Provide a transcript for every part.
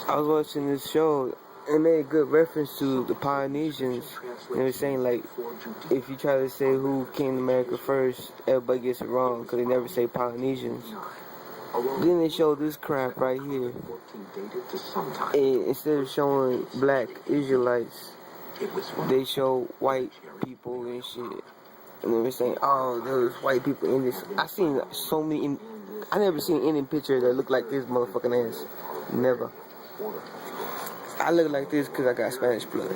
I was watching this show and made a good reference to the Polynesians. They were saying like, if you try to say who came to America first, everybody gets it wrong because they never say Polynesians. Then they show this crap right here. And instead of showing black Israelites, they show white people and shit. And they were saying, oh, there's white people in this. I seen so many. I never seen any picture that looked like this motherfucking ass. Never. I look like this because I got Spanish blood.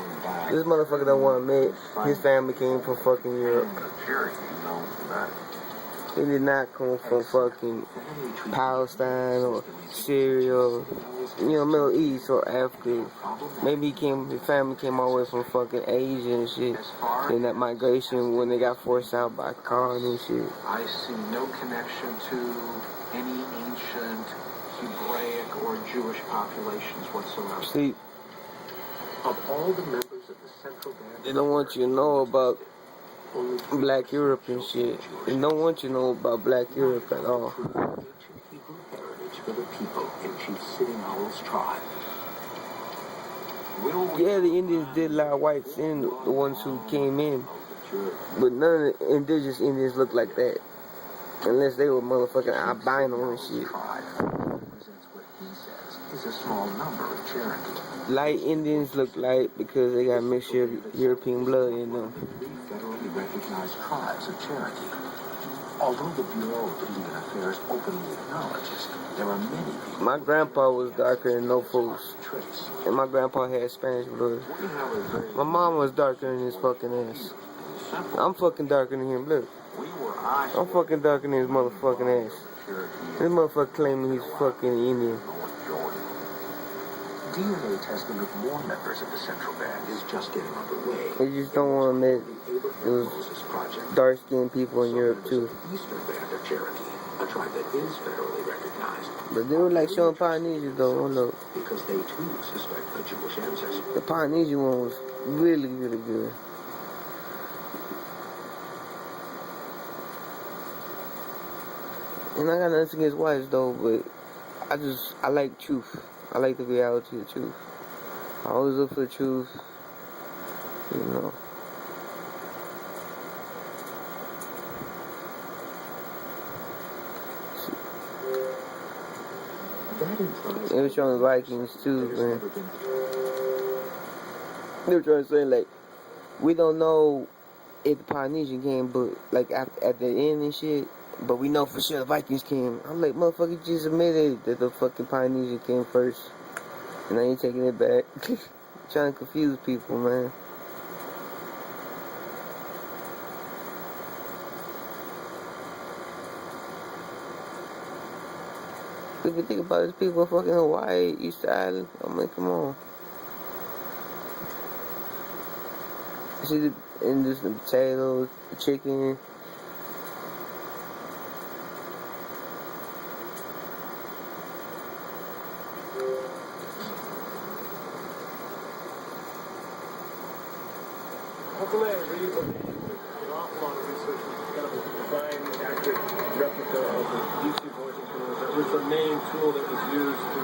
This motherfucker don't want to admit his family came from fucking Europe. He did not come from fucking Palestine or Syria or, Middle East or Africa. Maybe his family came all the way from fucking Asia and shit. And that migration when they got forced out by cars and shit. I see no connection to any ancient Hebraic or Jewish populations whatsoever. See, of all the members of the Central Band, they don't want you to know about Black Europe and shit. They don't want you to know about Black Europe at all. Ancient Hebrew heritage for the people in Chief Sitting Owl's tribe. Yeah, the Indians did allow whites in, the ones who came in. But none of the indigenous Indians look like that. Unless they were motherfucking albino and shit. Is a small number of Cherokee. Light Indians look light because they got mixture of European blood in them. Federally recognized tribes of Cherokee. Although the Bureau of Indian Affairs openly acknowledges there are many people. My grandpa was darker than no fools. And my grandpa had Spanish blood. My mom was darker than his fucking ass. I'm fucking darker than him, look. I'm fucking darker than his motherfucking ass. This motherfucker claiming he's fucking Indian. DNA testing of more members of the Central Band is just getting underway. They just don't want to admit it was dark-skinned people in Europe too. Eastern Band of Cherokee, a tribe that is federally recognized. But they were like showing Polynesians though, oh no. Because they too suspect a Jewish ancestor. The Polynesian one was really, really good. And I got nothing against whites though, but I like truth. I like the reality of the truth. I always look for the truth, They were showing Vikings too, man. They were trying to say like, we don't know if the Polynesian came, but like at the end and shit. But we know for sure the Vikings came. I'm like, motherfucker, just admitted that the fucking Polynesian came first. And I ain't taking it back. Trying to confuse people, man. If you think about it, people fucking Hawaii, Easter Island. I'm like, come on. See, and just the potatoes, the chicken. The main tool that was used to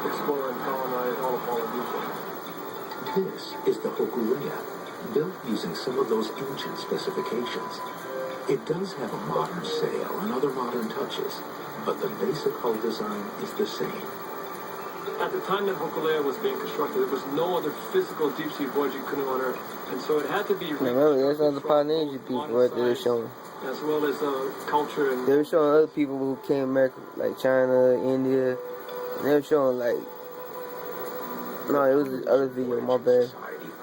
explore and colonize all of Polynesia. This is the Hokulea, built using some of those ancient specifications. It does have a modern sail and other modern touches, but the basic hull design is the same. At the time that Hokulea was being constructed, there was no other physical deep-sea voyaging canoe on Earth, and so it had to be... Remember, there's other Polynesian people right there showing. As well as culture and... They were showing other people who came to America, like China, India. They were showing like... No, it was the other video, my bad.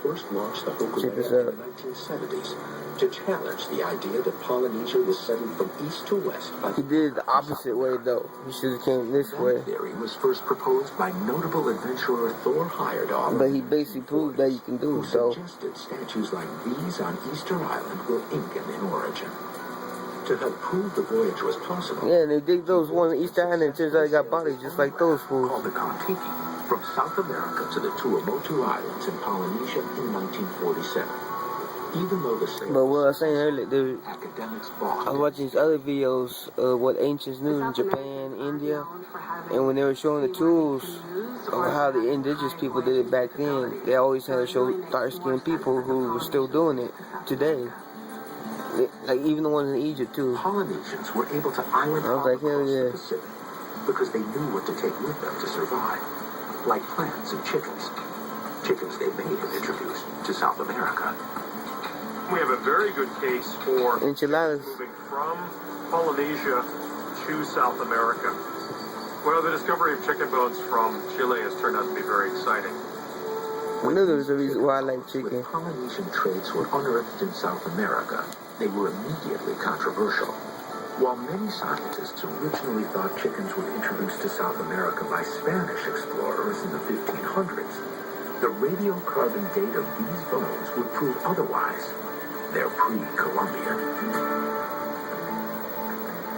First launched the Hokulea in the 1970s to challenge the idea that Polynesia was settled from east to west. He did it the opposite way though. He should have came this way. That theory was first proposed by notable adventurer Thor Heyerdahl. But he basically proved that you can do it though. Suggested statues like these on Easter Island were Incan in origin. To help prove the voyage was possible. Yeah, and they dig those one in Easter Island and turns out they got bodies just like those fools. Called the Kontiki, from South America to the Tuamotu Islands in Polynesia in 1947. Even though the sales But what I was saying earlier, academics I balked was watching these other videos of what ancients knew in Japan, India, and when they were showing the tools of how the indigenous people did it back then, they always had to show dark-skinned people who were still doing it today. Like even the ones in Egypt too. Polynesians were able to island I was hop like, hell across yeah. the Pacific because they knew what to take with them to survive, like plants and chickens. Chickens they may have introduced to South America. We have a very good case for Enchiladas. moving from Polynesia to South America. Well, the discovery of chicken bones from Chile has turned out to be very exciting. I knew there was a reason why I like chicken. When Polynesian traits were unearthed in South America, they were immediately controversial. While many scientists originally thought chickens were introduced to South America by Spanish explorers in the 1500s, the radiocarbon date of these bones would prove otherwise. They're pre-Columbian.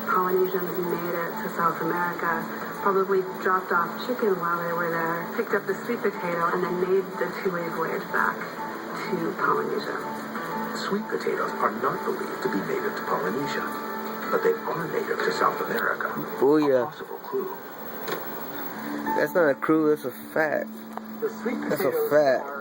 Polynesians made it to South America, probably dropped off chicken while they were there, picked up the sweet potato, and then made the two-way voyage back to Polynesia. Sweet potatoes are not believed to be native to Polynesia, but they are native to South America. Oh A yeah. possible clue. That's not a clue, that's a fact. The sweet That's a potatoes fact. are